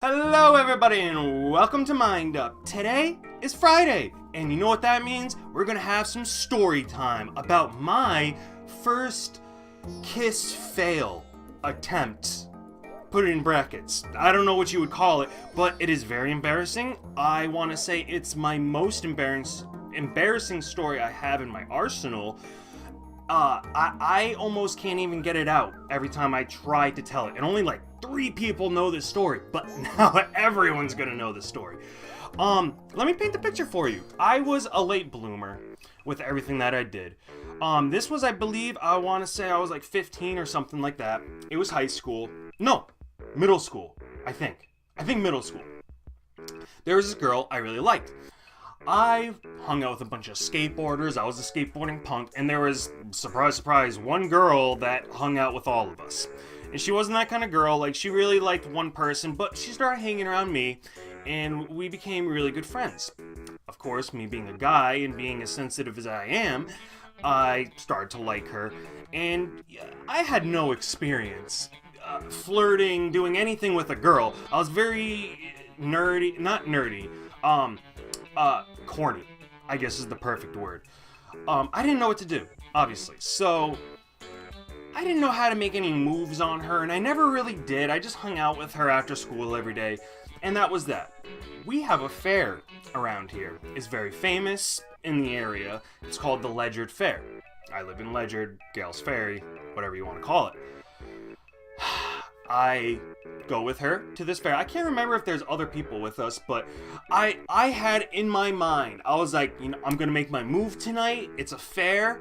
Hello everybody and welcome to Mind Up. Today is Friday, and you know what that means? We're gonna have some story time about my first kiss fail attempt. Put it in brackets. I don't know what you would call it, but it is very embarrassing. I want to say it's my most embarrassing story I have in my arsenal. I almost can't even get it out every time I try to tell it. And only like 3 people know this story, but now everyone's gonna know this story. Let me paint the picture for you. I was a late bloomer with everything that I did. This was, I believe, I want to say I was like 15 or something like that. It was high school. No, middle school, I think. middle school. There was this girl I really liked. I hung out with a bunch of skateboarders. I was a skateboarding punk, and there was, surprise, surprise, one girl that hung out with all of us. And she wasn't that kind of girl. Like, she really liked one person, but she started hanging around me, and we became really good friends. Of course, me being a guy and being as sensitive as I am, I started to like her, and I had no experience flirting, doing anything with a girl. I was very nerdy, not nerdy, corny, I guess is the perfect word. I didn't know what to do, obviously, so I didn't know how to make any moves on her, and I never really did. I just hung out with her after school every day, and that was that. We have a fair around here. It's very famous in the area. It's called the Ledyard Fair. I live in Ledyard, Gales Ferry, whatever you want to call it. I go with her to this fair. I can't remember if there's other people with us, but I had in my mind, I was like, you know, I'm gonna make my move tonight. It's a fair.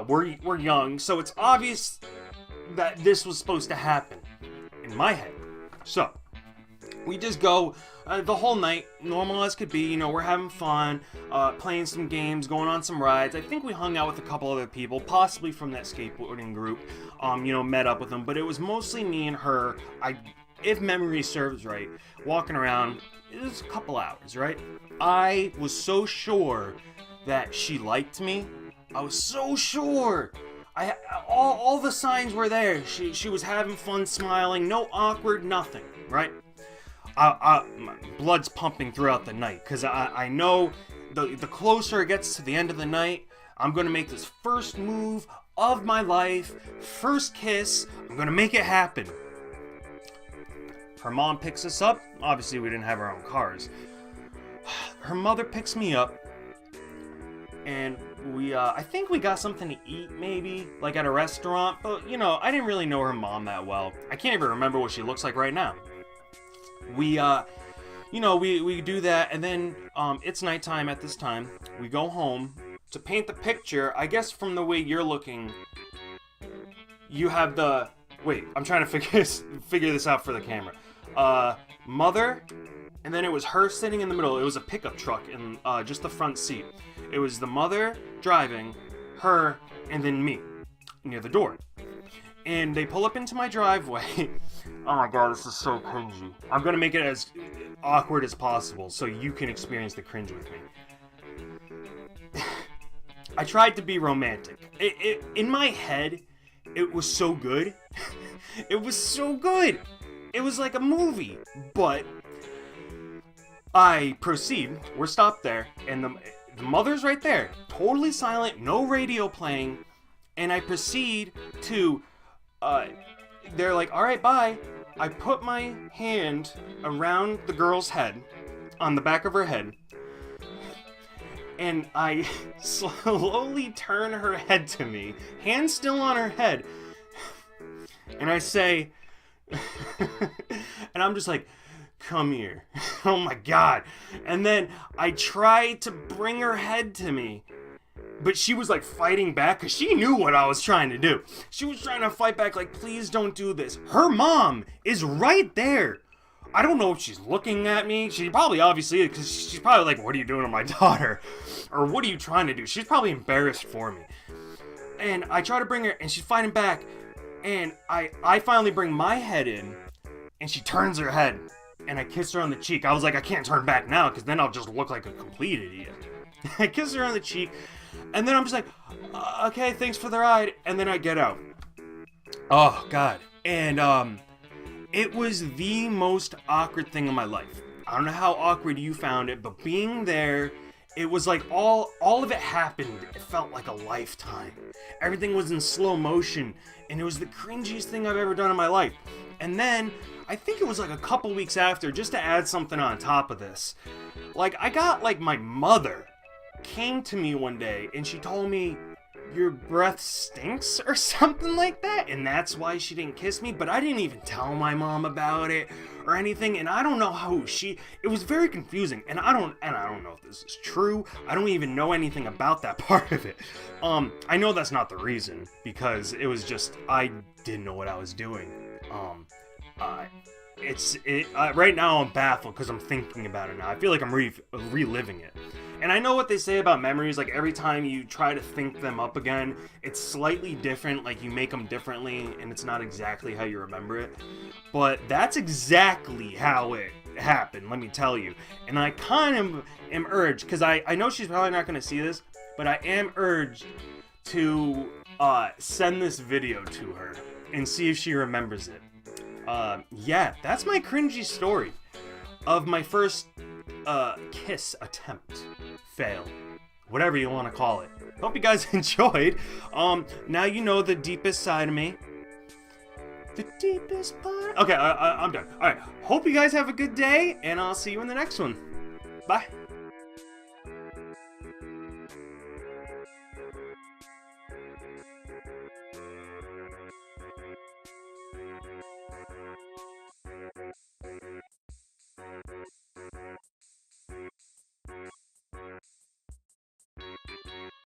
We're young, so it's obvious that this was supposed to happen in my head. So we just go the whole night, normal as could be. You know, we're having fun, playing some games, going on some rides. I think we hung out with a couple other people, possibly from that skateboarding group. Met up with them, but it was mostly me and her. If memory serves right, walking around. It was a couple hours, right? I was so sure that she liked me. I was so sure. All the signs were there. She was having fun, smiling, no awkward, nothing, right? My blood's pumping throughout the night, because I know the closer it gets to the end of the night, I'm going to make this first move of my life, first kiss. I'm going to make it happen. Her mom picks us up. Obviously, we didn't have our own cars. Her mother picks me up, and I think we got something to eat, maybe, like at a restaurant, but, I didn't really know her mom that well. I can't even remember what she looks like right now. We do that, and then, it's nighttime at this time. We go home. To paint the picture, I guess from the way you're looking, you have the... Wait, I'm trying to figure this out for the camera. Mother, and then it was her sitting in the middle. It was a pickup truck in just the front seat. It was the mother driving, her, and then me near the door. And they pull up into my driveway. Oh my god, this is so cringy. I'm gonna make it as awkward as possible so you can experience the cringe with me. I tried to be romantic. In my head, it was so good. It was so good. It was like a movie. But I proceed. We're stopped there, and the mother's right there, totally silent, no radio playing, and I proceed to, they're like, all right, bye. I put my hand around the girl's head, on the back of her head, and I slowly turn her head to me, hand still on her head, and I say, and I'm just like, come here. Oh my god. And then I tried to bring her head to me, but she was like fighting back because she knew what I was trying to do. She was trying to fight back like, please don't do this. Her mom is right there. I don't know if she's looking at me. She probably obviously is, because she's probably like, what are you doing to my daughter? Or what are you trying to do? She's probably embarrassed for me. And I try to bring her, and she's fighting back. And I finally bring my head in, and she turns her head. And I kiss her on the cheek. I was like, I can't turn back now, because then I'll just look like a complete idiot. I kiss her on the cheek, and then I'm just like, okay, thanks for the ride. And then I get out. Oh, God. And It was the most awkward thing in my life. I don't know how awkward you found it, but being there, it was like all of it happened. It felt like a lifetime. Everything was in slow motion, and it was the cringiest thing I've ever done in my life. And then, I think it was like a couple weeks after, just to add something on top of this, like I got like my mother came to me one day and she told me, your breath stinks or something like that, and that's why she didn't kiss me. But I didn't even tell my mom about it or anything, and I don't know how it was very confusing, and I don't know if this is true. I don't even know anything about that part of it. I know that's not the reason, because it was just I didn't know what I was doing. Right now I'm baffled because I'm thinking about it now. I feel like I'm reliving it. And I know what they say about memories, like every time you try to think them up again, it's slightly different, like you make them differently, and it's not exactly how you remember it. But that's exactly how it happened, let me tell you. And I kind of am urged, because I know she's probably not going to see this, but I am urged to send this video to her and see if she remembers it. Yeah, that's my cringy story of my first kiss attempt. Fail. Whatever you want to call it. Hope you guys enjoyed. Now you know the deepest side of me. The deepest part. Okay, I'm done. Alright, hope you guys have a good day, and I'll see you in the next one. Bye.